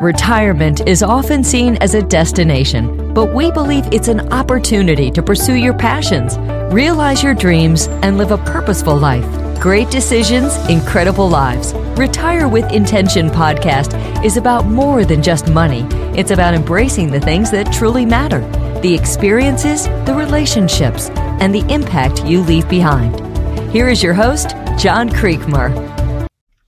Retirement is often seen as a destination, but we believe it's an opportunity to pursue your passions, realize your dreams, and live a purposeful life. Great decisions, incredible lives. Retire with Intention podcast is about more than just money. It's about embracing the things that truly matter, the experiences, the relationships, and the impact you leave behind. Here is your host, John Creekmur.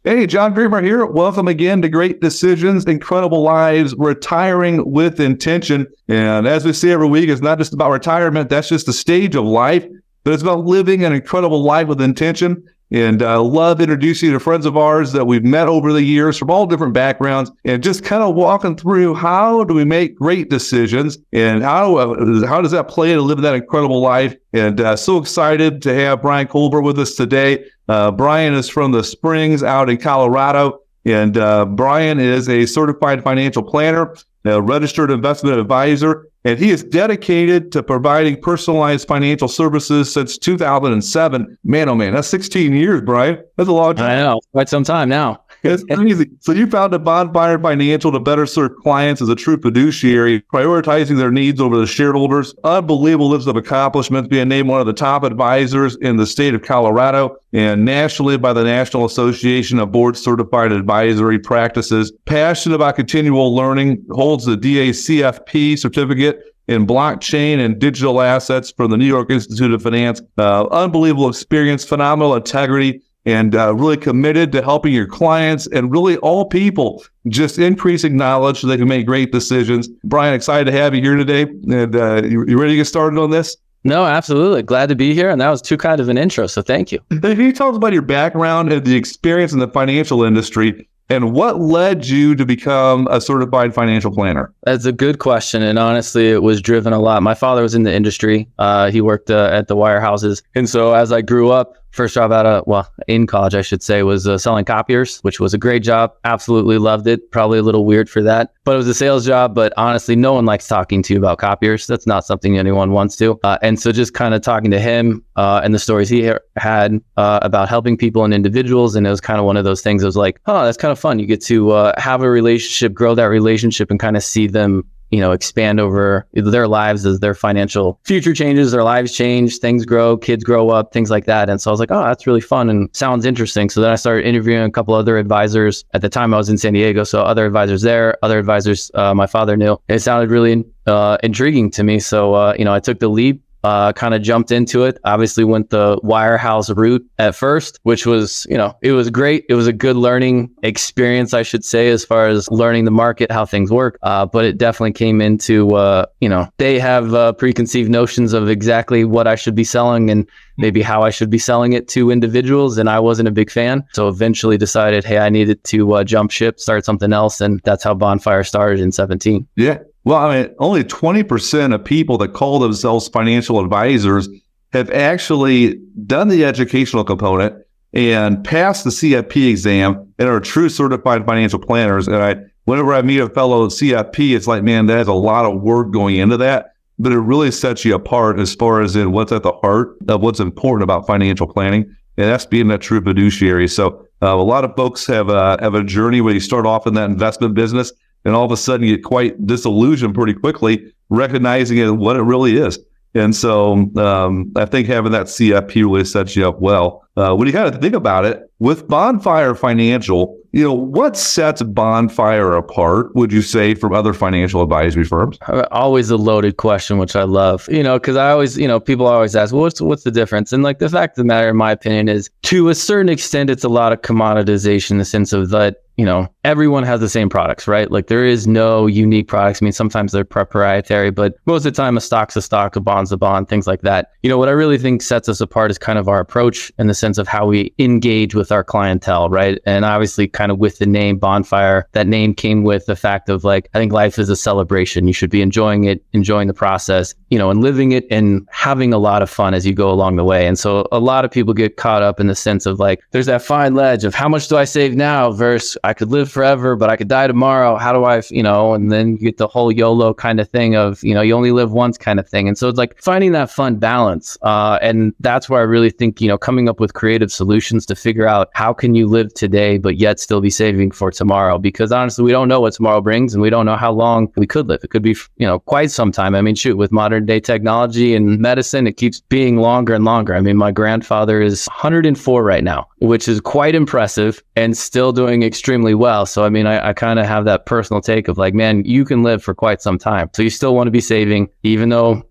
Hey, John Creekmur here. Welcome again to Great Decisions, Incredible Lives, Retiring with Intention. And as we say every week, it's not just about retirement. That's just a stage of life, but it's about living an incredible life with intention. And I love introducing you to friends of ours that we've met over the years from all different backgrounds and just kind of walking through how do we make great decisions and how does that play to live that incredible life. And so excited to have Brian Colvert with us today. Brian is from the Springs out in Colorado, and Brian is a certified financial planner, a registered investment advisor, and he is dedicated to providing personalized financial services since 2007. Man, oh man, that's 16 years, Brian. That's a long time. I know, quite some time now. It's crazy. So you founded Bonfire Financial to better serve clients as a true fiduciary, prioritizing their needs over the shareholders. Unbelievable list of accomplishments, being named one of the top advisors in the state of Colorado and nationally by the National Association of Board Certified Advisory Practices. Passionate about continual learning, holds the DACFP certificate in blockchain and digital assets from the New York Institute of Finance. Unbelievable experience, phenomenal integrity, and really committed to helping your clients and really all people just increasing knowledge so they can make great decisions. Brian, excited to have you here today. And you ready to get started on this? No, absolutely. Glad to be here. And that was too kind of an intro, so thank you. Can you tell us about your background and the experience in the financial industry and what led you to become a certified financial planner? That's a good question. And honestly, it was driven a lot. My father was in the industry. He worked at the wirehouses. And so as I grew up, first job in college, I should say, was selling copiers, which was a great job. Absolutely loved it. Probably a little weird for that, but it was a sales job. But honestly, no one likes talking to you about copiers. That's not something anyone wants to. And so just kind of talking to him and the stories he had about helping people and individuals. And it was kind of one of those things. I was like, oh, that's kind of fun. You get to have a relationship, grow that relationship, and kind of see them expand over their lives as their financial future changes, their lives change, things grow, kids grow up, things like that. And so I was like, oh, that's really fun and sounds interesting. So then I started interviewing a couple other advisors. At the time I was in San Diego, so other advisors there, other advisors my father knew. It sounded really intriguing to me. So, I took the leap. Kind of jumped into it. Obviously went the wirehouse route at first, which was, it was great. It was a good learning experience, I should say, as far as learning the market, how things work. But it definitely came into, they have preconceived notions of exactly what I should be selling and maybe how I should be selling it to individuals. And I wasn't a big fan. So eventually decided, hey, I needed to jump ship, start something else. And that's how Bonfire started in 2017. Yeah. Well, I mean, only 20% of people that call themselves financial advisors have actually done the educational component and passed the CFP exam and are true certified financial planners. And whenever I meet a fellow CFP, it's like, man, there's a lot of work going into that, but it really sets you apart as far as in what's at the heart of what's important about financial planning. And that's being a true fiduciary. So a lot of folks have a journey where you start off in that investment business, and all of a sudden you get quite disillusioned pretty quickly, recognizing it, what it really is. And so I think having that CFP really sets you up well. When you kind of think about it, with Bonfire Financial, what sets Bonfire apart, would you say, from other financial advisory firms? Always a loaded question, which I love, because I always, people always ask, well, what's the difference? And like the fact of the matter, in my opinion, is to a certain extent, it's a lot of commoditization in the sense of that, everyone has the same products, right? Like there is no unique products. I mean, sometimes they're proprietary, but most of the time a stock's a stock, a bond's a bond, things like that. What I really think sets us apart is kind of our approach in the sense of how we engage with our clientele, right? And obviously kind of with the name Bonfire, that name came with the fact of like, I think life is a celebration. You should be enjoying it, enjoying the process, and living it and having a lot of fun as you go along the way. And so a lot of people get caught up in the sense of like, there's that fine ledge of how much do I save now versus I could live forever, but I could die tomorrow. How do I, and then you get the whole YOLO kind of thing of, you only live once kind of thing. And so it's like finding that fun balance. And that's where I really think, coming up with creative solutions to figure out how can you live today, but yet still be saving for tomorrow? Because honestly, we don't know what tomorrow brings, and we don't know how long we could live. It could be, quite some time. I mean, shoot, with modern day technology and medicine, it keeps being longer and longer. I mean, my grandfather is 104 right now, which is quite impressive and still doing extremely well. So, I mean, I kind of have that personal take of like, man, you can live for quite some time. So you still want to be saving, even though,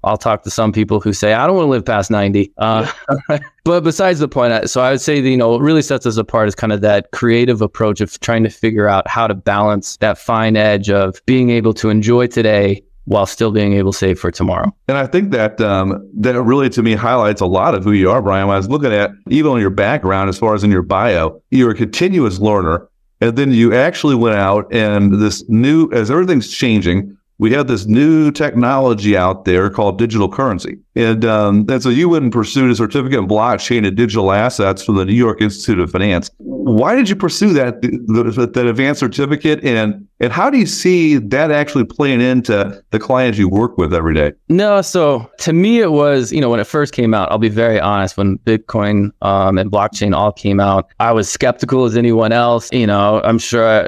I'll talk to some people who say, I don't want to live past 90. But besides the point, so I would say that, what really sets us apart is kind of that creative approach of trying to figure out how to balance that fine edge of being able to enjoy today while still being able to save for tomorrow. And I think that that really, to me, highlights a lot of who you are, Brian. When I was looking at, even on your background, as far as in your bio, you're a continuous learner. And then you actually went out and as everything's changing, we have this new technology out there called digital currency. And so you went and pursued a certificate in blockchain and digital assets from the New York Institute of Finance. Why did you pursue that advanced certificate? And how do you see that actually playing into the clients you work with every day? No, so to me, it was, when it first came out, I'll be very honest, when Bitcoin and blockchain all came out, I was skeptical as anyone else. I'm sure,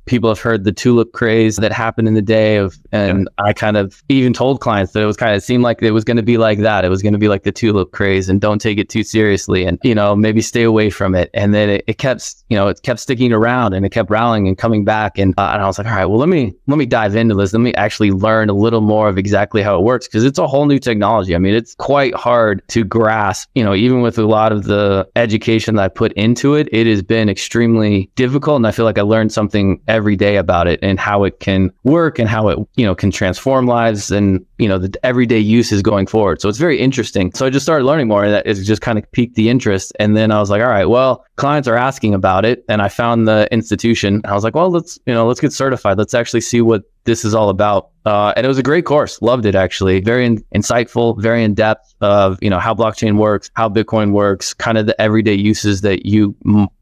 people have heard the tulip craze that happened in the day and I kind of even told clients that it seemed like it was going to be like that. It was going to be like the tulip craze and don't take it too seriously and, maybe stay away from it. And then it kept sticking around and it kept rallying and coming back. And I was like, all right, well, let me dive into this. Let me actually learn a little more of exactly how it works, because it's a whole new technology. I mean, it's quite hard to grasp, even with a lot of the education that I put into it, it has been extremely difficult. And I feel like I learned something every day about it and how it can work and how it, can transform lives and, the everyday uses going forward. So it's very interesting. So I just started learning more, and that is just kind of piqued the interest. And then I was like, all right, well, clients are asking about it. And I found the institution. I was like, well, let's get certified. Let's actually see what this is all about. And it was a great course. Loved it, actually. Very insightful, very in depth of, how blockchain works, how Bitcoin works, kind of the everyday uses that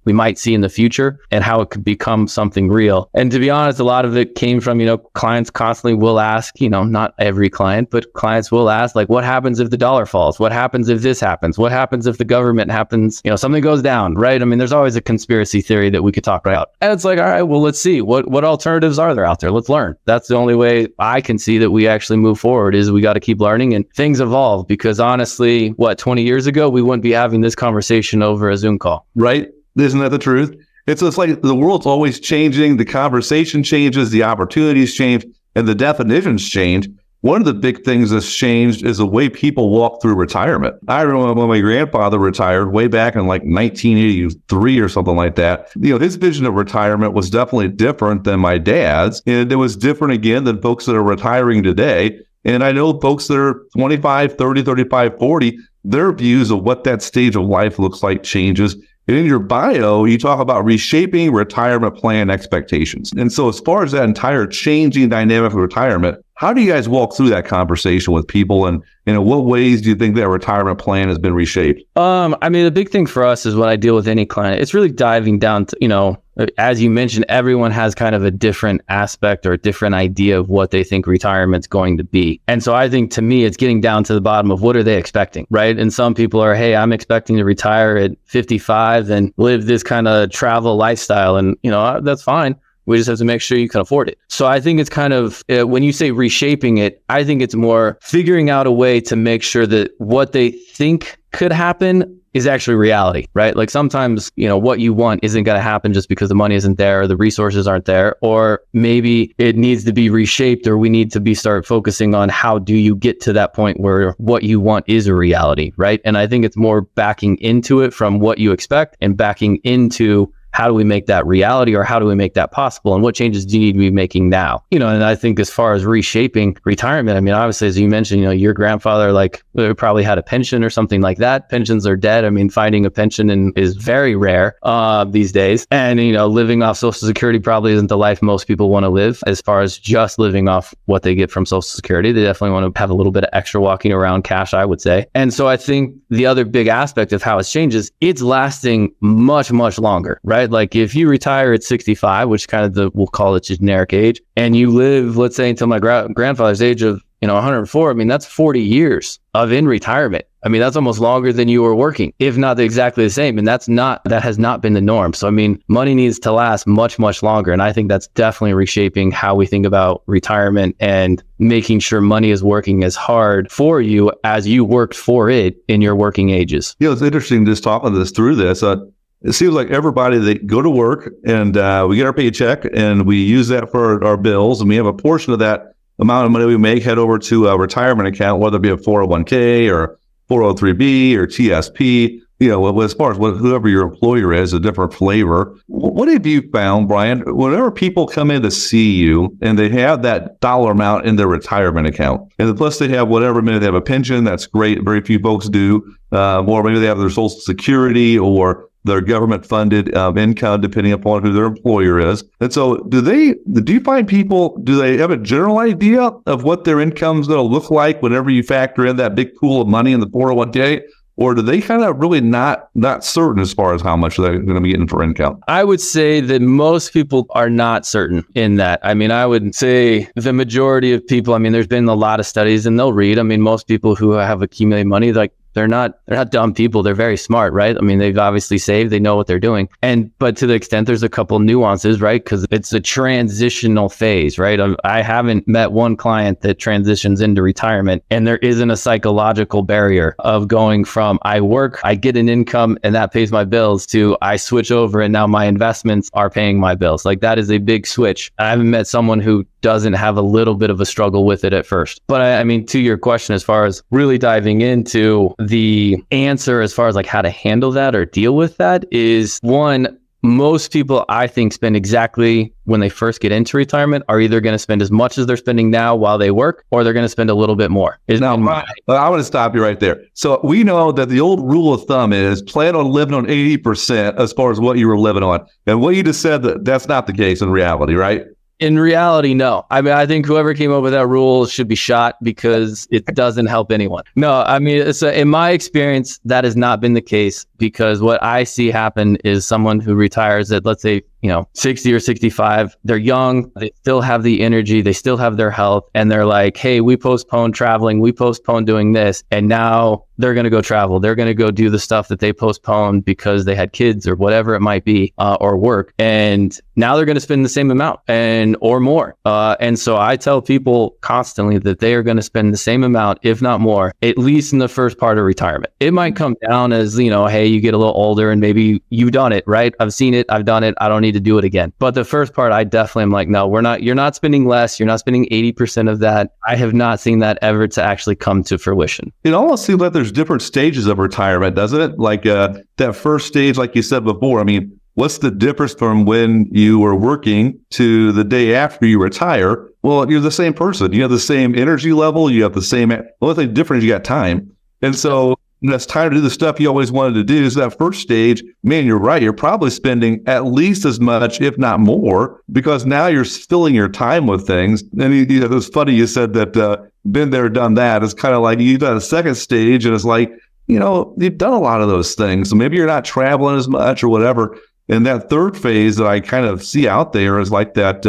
we might see in the future and how it could become something real. And to be honest, a lot of it came from, clients constantly will ask, not every client, but clients will ask, like, what happens if the dollar falls? What happens if this happens? What happens if the government happens? Something goes down, right? I mean, there's always a conspiracy theory that we could talk about. And it's like, all right, well, let's see. What alternatives are there out there? Let's learn. That's the only way I can see that we actually move forward, is we got to keep learning and things evolve, because honestly, 20 years ago, we wouldn't be having this conversation over a Zoom call. Right? Isn't that the truth? It's like the world's always changing. The conversation changes, the opportunities change, and the definitions change. One of the big things that's changed is the way people walk through retirement. I remember when my grandfather retired way back in like 1983 or something like that. His vision of retirement was definitely different than my dad's. And it was different again than folks that are retiring today. And I know folks that are 25, 30, 35, 40, their views of what that stage of life looks like changes. And in your bio, you talk about reshaping retirement plan expectations. And so as far as that entire changing dynamic of retirement, how do you guys walk through that conversation with people, and in what ways do you think that retirement plan has been reshaped? I mean, the big thing for us is when I deal with any client, it's really diving down to, as you mentioned, everyone has kind of a different aspect or a different idea of what they think retirement's going to be. And so I think, to me, it's getting down to the bottom of what are they expecting, right? And some people are, hey, I'm expecting to retire at 55 and live this kind of travel lifestyle. And, that's fine. We just have to make sure you can afford it. So I think it's kind of, when you say reshaping it, I think it's more figuring out a way to make sure that what they think could happen is actually reality, right? Like sometimes, what you want isn't going to happen just because the money isn't there or the resources aren't there, or maybe it needs to be reshaped, or we need to start focusing on how do you get to that point where what you want is a reality, right? And I think it's more backing into it from what you expect and backing into how do we make that reality, or how do we make that possible? And what changes do you need to be making now? And I think as far as reshaping retirement, I mean, obviously, as you mentioned, your grandfather probably had a pension or something like that. Pensions are dead. I mean, finding a pension is very rare these days. And, living off Social Security probably isn't the life most people want to live, as far as just living off what they get from Social Security. They definitely want to have a little bit of extra walking around cash, I would say. And so I think the other big aspect of how it's changed is it's lasting much, much longer, right? right? Like if you retire at 65, which kind of we'll call it generic age, and you live, let's say until my grandfather's age of, 104, I mean, that's 40 years of in retirement. I mean, that's almost longer than you were working, if not exactly the same. And that has not been the norm. So, I mean, money needs to last much, much longer. And I think that's definitely reshaping how we think about retirement and making sure money is working as hard for you as you worked for it in your working ages. It's interesting just talking through this. It seems like everybody, they go to work and we get our paycheck and we use that for our bills. And we have a portion of that amount of money we make head over to a retirement account, whether it be a 401k or 403b or TSP, as far as whoever your employer is, a different flavor. What have you found, Brian, whenever people come in to see you and they have that dollar amount in their retirement account, and plus they have whatever, maybe they have a pension, that's great, very few folks do, or maybe they have their Social Security or their government-funded income, depending upon who their employer is. And so do you find people, do they have a general idea of what their income's going to look like whenever you factor in that big pool of money in the 401k? Or do they kind of really not certain as far as how much they're going to be getting for income? I would say that most people are not certain in that. I mean, I would say the majority of people, I mean, there's been a lot of studies and they'll read. I mean, most people who have accumulated money, like, they're not dumb people. They're very smart, right? I mean, they've obviously saved. They know what they're doing. But to the extent there's a couple nuances, right? Because it's a transitional phase, right? I haven't met one client that transitions into retirement and there isn't a psychological barrier of going from I work, I get an income and that pays my bills to I switch over and now my investments are paying my bills. Like that is a big switch. I haven't met someone who doesn't have a little bit of a struggle with it at first. But I mean, to your question, as far as really diving into the answer, as far as like how to handle that or deal with that is one, most people I think spend exactly when they first get into retirement are either going to spend as much as they're spending now while they work, or they're going to spend a little bit more. Now, I want to stop you right there. So we know that the old rule of thumb is plan on living on 80% as far as what you were living on. And what you just said, that's not the case in reality, right? In reality, no. I mean, I think whoever came up with that rule should be shot because it doesn't help anyone. No, I mean, in my experience, that has not been the case because what I see happen is someone who retires at, let's say, 60 or 65, they're young, they still have the energy, they still have their health, and they're like, hey, we postponed traveling, we postponed doing this, and now they're going to go travel. They're going to go do the stuff that they postponed because they had kids or whatever it might be, or work. And now they're going to spend the same amount or more. And so I tell people constantly that they are going to spend the same amount, if not more, at least in the first part of retirement. It might come down as, hey, you get a little older and maybe you've done it, right? I've seen it, I've done it, I don't need to do it again. But the first part, I definitely am like, no, you're not spending less. You're not spending 80% of that. I have not seen that ever to actually come to fruition. It almost seems like there's different stages of retirement, doesn't it? Like that first stage, like you said before, I mean, what's the difference from when you were working to the day after you retire? Well, you're the same person. You have the same energy level. You have the same, the only thing different is you got time. And so it's time to do the stuff you always wanted to do. So that first stage, man, you're right. You're probably spending at least as much, if not more, because now you're filling your time with things. And it was funny you said that been there, done that. It's kind of like you've done a second stage and it's like, you've done a lot of those things. So maybe you're not traveling as much or whatever. And that third phase that I kind of see out there is like that,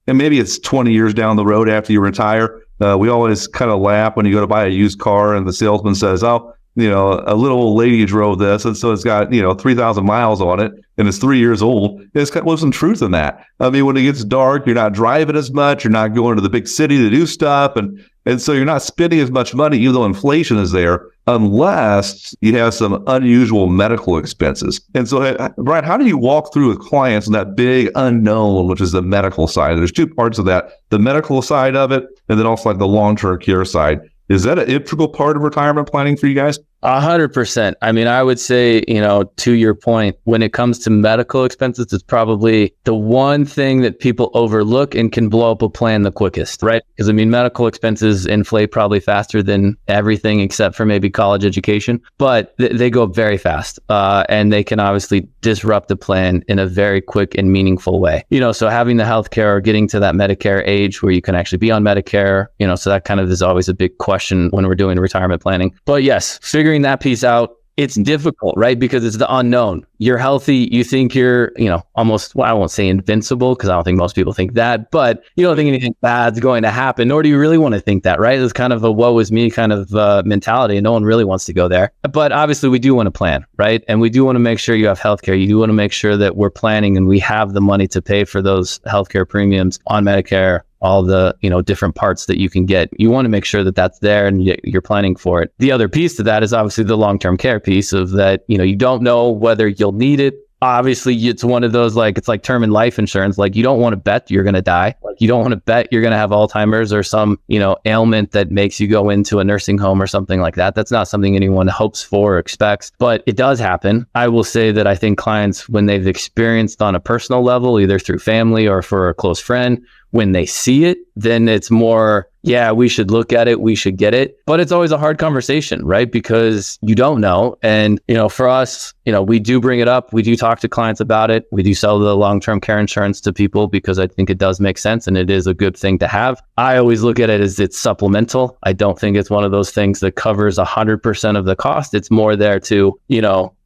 and maybe it's 20 years down the road after you retire. We always kind of laugh when you go to buy a used car and the salesman says, oh, a little old lady drove this, and so it's got, 3,000 miles on it, and it's 3 years old. There's some truth in that. I mean, when it gets dark, you're not driving as much, you're not going to the big city to do stuff, and so you're not spending as much money, even though inflation is there, unless you have some unusual medical expenses. And so, Brian, how do you walk through with clients in that big unknown, which is the medical side? There's two parts of that, the medical side of it, and then also like the long-term care side. Is that an integral part of retirement planning for you guys? 100%. I mean, I would say, to your point, when it comes to medical expenses, it's probably the one thing that people overlook and can blow up a plan the quickest, right? Because I mean, medical expenses inflate probably faster than everything except for maybe college education, but they go up very fast. And they can obviously disrupt the plan in a very quick and meaningful way. So having the healthcare or getting to that Medicare age where you can actually be on Medicare, so that kind of is always a big question when we're doing retirement planning. But yes, figuring that piece out it's difficult, right? Because it's the unknown. You're healthy. You think you're, almost, well, I won't say invincible because I don't think most people think that, but you don't think anything bad's going to happen, nor do you really want to think that, right? It's kind of a woe is me kind of mentality, and no one really wants to go there. But obviously we do want to plan, right? And we do want to make sure you have healthcare. You do want to make sure that we're planning and we have the money to pay for those healthcare premiums on Medicare, all the, different parts that you can get. You want to make sure that that's there and you're planning for it. The other piece to that is obviously the long-term care piece of that, you don't know whether you'll need it. Obviously, it's one of those, it's like term and life insurance. Like, you don't want to bet you're going to die. Like, you don't want to bet you're going to have Alzheimer's or some, ailment that makes you go into a nursing home or something like that. That's not something anyone hopes for or expects, but it does happen. I will say that I think clients, when they've experienced on a personal level, either through family or for a close friend, when they see it, then it's more, yeah, we should look at it, we should get it. But it's always a hard conversation, right? Because you don't know. And, for us, we do bring it up. We do talk to clients about it. We do sell the long-term care insurance to people because I think it does make sense and it is a good thing to have. I always look at it as it's supplemental. I don't think it's one of those things that covers 100% of the cost. It's more there to,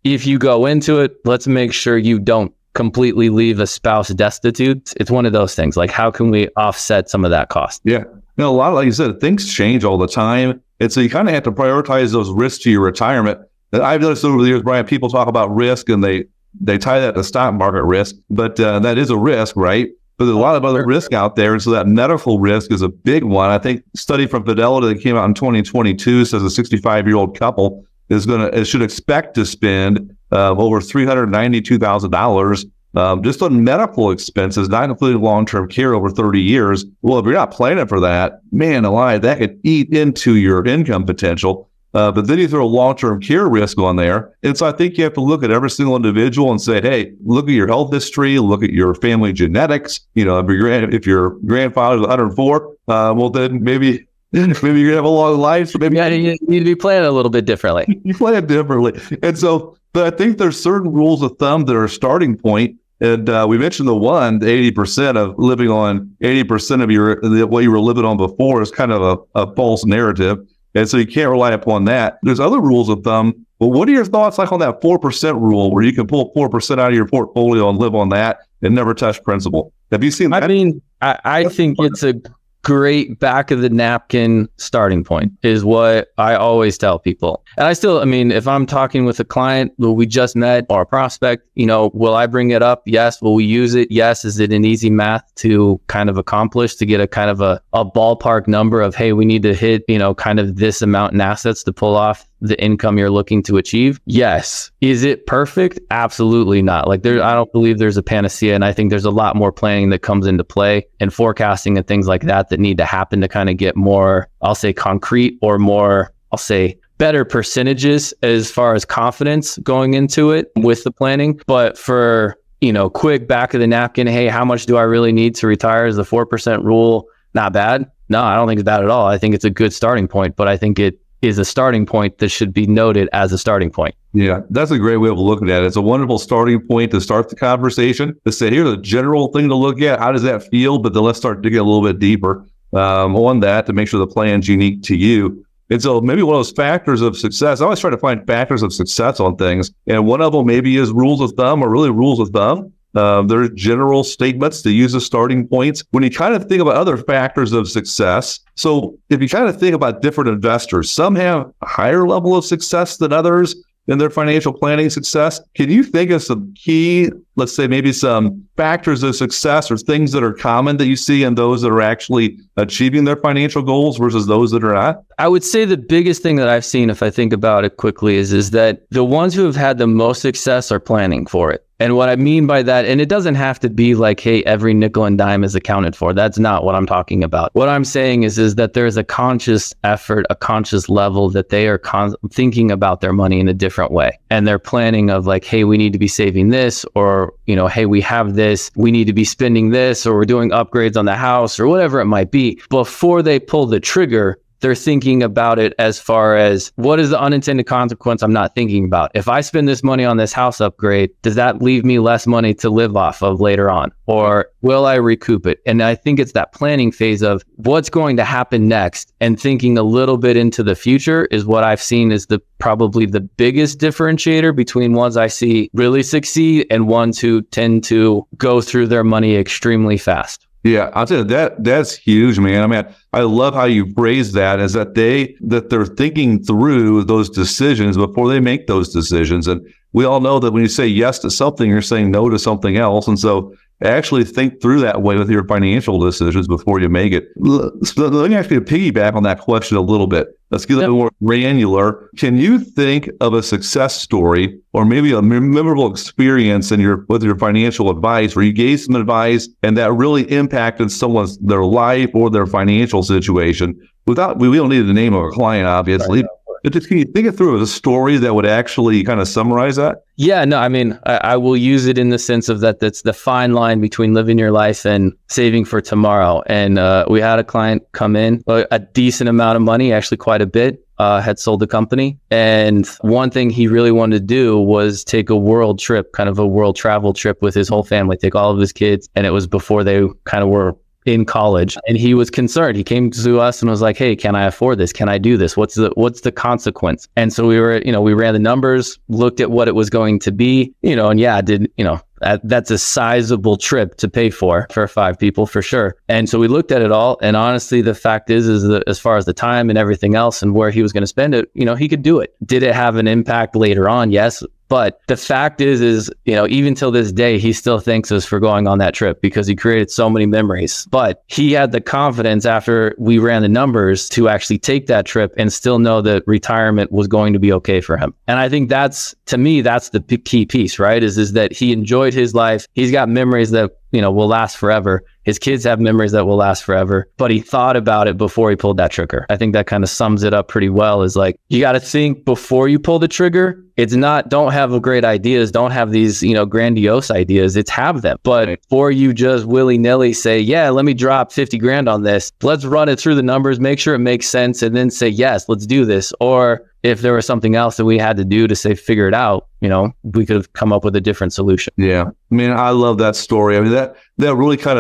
if you go into it, let's make sure you don't completely leave a spouse destitute. It's one of those things. Like, how can we offset some of that cost? Yeah. A lot, like you said, things change all the time. And so you kind of have to prioritize those risks to your retirement. And I've noticed over the years, Brian, people talk about risk and they tie that to stock market risk, but that is a risk, right? But there's a lot of other risk out there. And so that medical risk is a big one. I think a study from Fidelity that came out in 2022 says a 65-year-old couple should expect to spend over $392,000 just on medical expenses, not including long-term care, over 30 years. Well, if you're not planning for that, man alive, that could eat into your income potential. But then you throw a long-term care risk on there. And so I think you have to look at every single individual and say, hey, look at your health history, look at your family genetics. If your grandfather's 104, well, then maybe you're going to have a long life. So maybe you need to be planning a little bit differently. You plan it differently. And so, but I think there's certain rules of thumb that are a starting point. And we mentioned the 80% of living on 80% of what you were living on before is kind of a false narrative. And so you can't rely upon that. There's other rules of thumb. Well, what are your thoughts on that 4% rule where you can pull 4% out of your portfolio and live on that and never touch principal? Have you seen that? I mean, I think it's a great back of the napkin starting point is what I always tell people. And if I'm talking with a client who we just met or a prospect, will I bring it up? Yes. Will we use it? Yes. Is it an easy math to kind of accomplish to get a kind of a ballpark number of, hey, we need to hit, kind of this amount in assets to pull off the income you're looking to achieve? Yes. Is it perfect? Absolutely not. I don't believe there's a panacea. And I think there's a lot more planning that comes into play and forecasting and things like that need to happen to kind of get more, I'll say, concrete or more, I'll say, better percentages as far as confidence going into it with the planning. But for, quick back of the napkin, hey, how much do I really need to retire? Is the 4% rule not bad? No, I don't think it's bad at all. I think it's a good starting point, but I think it is a starting point that should be noted as a starting point. Yeah, that's a great way of looking at it. It's a wonderful starting point to start the conversation. To say, here's a general thing to look at. How does that feel? But then let's start digging a little bit deeper on that to make sure the plan's unique to you. And so maybe one of those factors of success, I always try to find factors of success on things. And one of them maybe is rules of thumb, or really rules of thumb. There's general statements to use as starting points. When you kind of think about other factors of success, so if you kind of think about different investors, some have a higher level of success than others in their financial planning success. Can you think of some key, let's say maybe some factors of success or things that are common that you see in those that are actually achieving their financial goals versus those that are not? I would say the biggest thing that I've seen, if I think about it quickly, is that the ones who have had the most success are planning for it. And what I mean by that, and it doesn't have to be like, hey, every nickel and dime is accounted for. That's not what I'm talking about. What I'm saying is that there's a conscious effort, a conscious level that they are thinking about their money in a different way. And they're planning of like, hey, we need to be saving this, or, hey, we have this, we need to be spending this, or we're doing upgrades on the house, or whatever it might be. Before they pull the trigger, they're thinking about it as far as what is the unintended consequence I'm not thinking about. If I spend this money on this house upgrade, does that leave me less money to live off of later on? Or will I recoup it? And I think it's that planning phase of what's going to happen next, and thinking a little bit into the future is what I've seen is probably the biggest differentiator between ones I see really succeed and ones who tend to go through their money extremely fast. Yeah, I'll tell you that's huge, man. I mean, I love how you phrase that, is that they're thinking through those decisions before they make those decisions. And we all know that when you say yes to something, you're saying no to something else. And so actually think through that way with your financial decisions before you make it. So let me actually piggyback on that question a little bit. Let's get a little more granular. Can you think of a success story or maybe a memorable experience with your financial advice where you gave some advice and that really impacted their life or their financial situation? We don't need the name of a client, obviously. Right. But just can you think it through as a story that would actually kind of summarize that? Yeah, no, I mean, I will use it in the sense of that's the fine line between living your life and saving for tomorrow. And we had a client come in, a decent amount of money, actually quite a bit, had sold the company. And one thing he really wanted to do was take a world trip, kind of a world travel trip with his whole family, take all of his kids. And it was before they kind of were in college, and he was concerned. He came to us and was like, "Hey, can I afford this? Can I do this? What's the consequence?" And so we ran the numbers, looked at what it was going to be, and that's a sizable trip to pay for 5 people for sure. And so we looked at it all, and honestly, the fact is that as far as the time and everything else and where he was going to spend it, he could do it. Did it have an impact later on? Yes. But the fact is, even till this day, he still thanks us for going on that trip because he created so many memories. But he had the confidence after we ran the numbers to actually take that trip and still know that retirement was going to be okay for him. And I think to me, that's the key piece, right? Is that he enjoyed his life. He's got memories that will last forever. His kids have memories that will last forever, but he thought about it before he pulled that trigger. I think that kind of sums it up pretty well, is like, you got to think before you pull the trigger. It's not, don't have great ideas, don't have these, grandiose ideas. It's have them. But before you just willy-nilly say, yeah, let me drop 50 grand on this, let's run it through the numbers, make sure it makes sense, and then say, yes, let's do this. Or if there was something else that we had to do to say, figure it out, we could have come up with a different solution. Yeah. I mean, I love that story. I mean, that really kind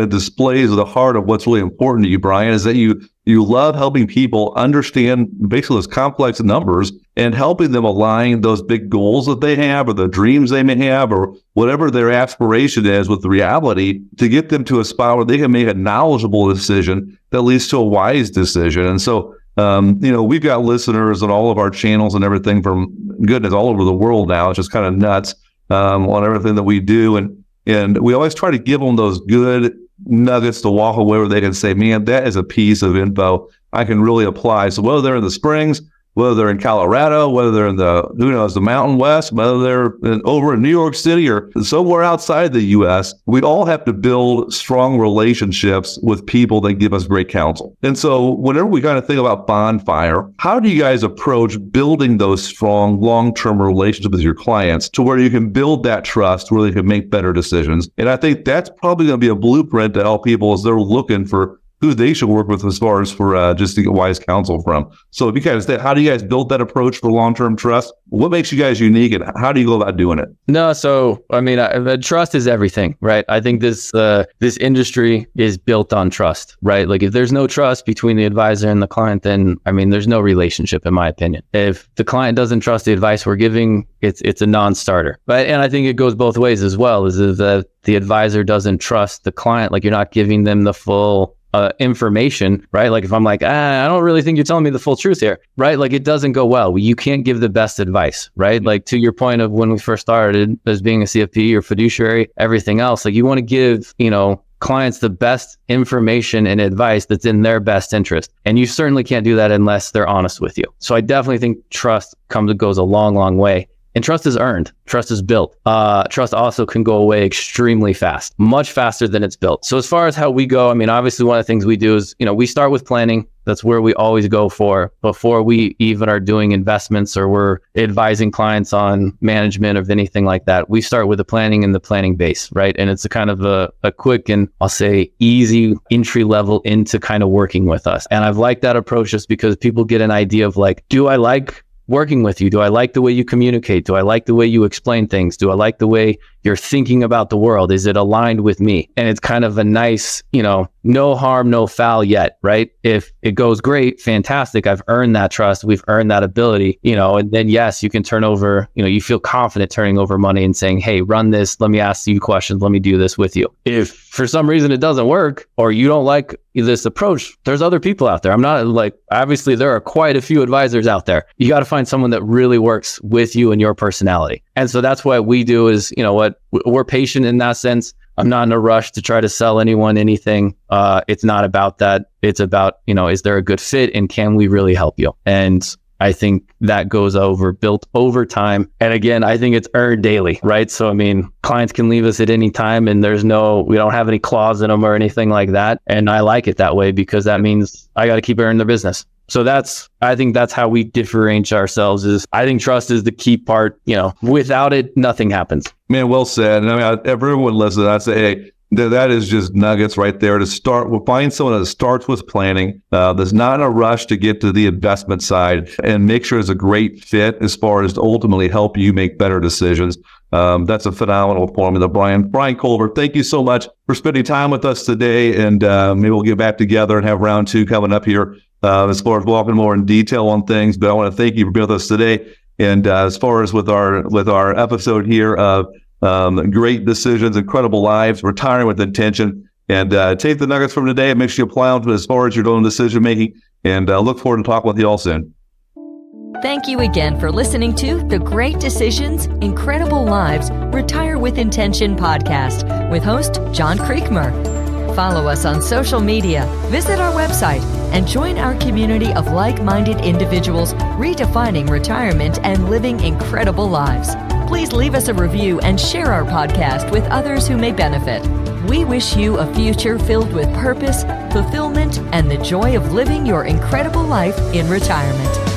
of displays the heart of what's really important to you, Brian, is that you love helping people understand basically those complex numbers and helping them align those big goals that they have or the dreams they may have or whatever their aspiration is with the reality to get them to a spot where they can make a knowledgeable decision that leads to a wise decision. And so, we've got listeners on all of our channels and everything from goodness all over the world now. It's just kind of nuts on everything that we do. And we always try to give them those good nuggets to walk away where they can say, man, that is a piece of info I can really apply. So whether they're in the Springs, whether they're in Colorado, whether they're in the Mountain West, whether they're over in New York City or somewhere outside the U.S., we all have to build strong relationships with people that give us great counsel. And so whenever we kind of think about Bonfire, how do you guys approach building those strong long-term relationships with your clients to where you can build that trust, where they can make better decisions? And I think that's probably going to be a blueprint to help people as they're looking for who they should work with as far as for just to get wise counsel from. So if you guys, how do you guys build that approach for long-term trust? What makes you guys unique and how do you go about doing it? No, so I mean, trust is everything, right? I think this industry is built on trust, right? Like if there's no trust between the advisor and the client, then I mean, there's no relationship in my opinion. If the client doesn't trust the advice we're giving, it's a non-starter, right? And I think it goes both ways as well, is if the advisor doesn't trust the client, like you're not giving them the full information, right? Like if I'm like, I don't really think you're telling me the full truth here, right? Like it doesn't go well. You can't give the best advice, right? Like to your point of when we first started as being a CFP or fiduciary, everything else, like you want to give, clients the best information and advice that's in their best interest. And you certainly can't do that unless they're honest with you. So I definitely think trust goes a long, long way. And trust is earned. Trust is built. Trust also can go away extremely fast, much faster than it's built. So as far as how we go, I mean, obviously one of the things we do is, we start with planning. That's where we always go for before we even are doing investments or we're advising clients on management of anything like that. We start with the planning and the planning base, right? And it's a kind of a quick and I'll say easy entry level into kind of working with us. And I've liked that approach just because people get an idea of like, do I like working with you? Do I like the way you communicate? Do I like the way you explain things? Do I like the way you're thinking about the world? Is it aligned with me? And it's kind of a nice, no harm, no foul yet, right? If it goes great, fantastic. I've earned that trust. We've earned that ability, and then yes, you can turn over, you feel confident turning over money and saying, hey, run this. Let me ask you questions. Let me do this with you. If for some reason it doesn't work or you don't like this approach, there's other people out there. I'm not like, obviously there are quite a few advisors out there. You got to find someone that really works with you and your personality. And so that's what we do is, we're patient in that sense. I'm not in a rush to try to sell anyone anything. It's not about that. It's about, is there a good fit and can we really help you? And I think that goes built over time. And again, I think it's earned daily, right? So, I mean, clients can leave us at any time and we don't have any clause in them or anything like that. And I like it that way because that means I got to keep earning their business. So I think that's how we differentiate ourselves I think trust is the key part, without it, nothing happens. Man, well said. And I mean, everyone listening, I'd say, hey, that is just nuggets right there to start. We'll find someone that starts with planning, that's not in a rush to get to the investment side and make sure it's a great fit as far as to ultimately help you make better decisions. That's a phenomenal formula, Brian. Brian Colvert, thank you so much for spending time with us today. And maybe we'll get back together and have round 2 coming up here as far as walking more in detail on things. But I want to thank you for being with us today. And as far as with our episode here of great decisions, incredible lives, retiring with intention, and take the nuggets from today and make sure you apply them as far as your own decision making. And look forward to talking with you all soon. Thank you again for listening to the Great Decisions, Incredible Lives, Retire with Intention podcast with host John Creekmur. Follow us on social media, visit our website, and join our community of like-minded individuals redefining retirement and living incredible lives. Please leave us a review and share our podcast with others who may benefit. We wish you a future filled with purpose, fulfillment, and the joy of living your incredible life in retirement.